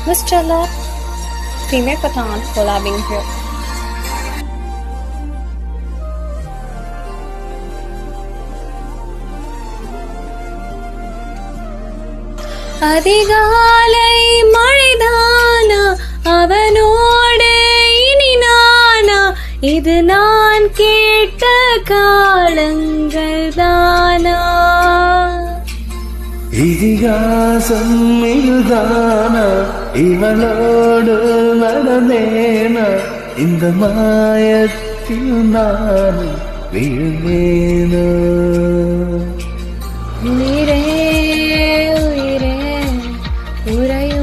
Mr. Love, female Pathan collabing here. அதிகாலை மழைதானா அவனோடு இனி நானா இது நான் கேட்ட காலங்கள் தானா இதிகாசம் இதுதானா இவளோடு நடந்தேனா இந்த மாயத்தில் நான் விழுந்தேனோ உயிரே உயிரே உரையும்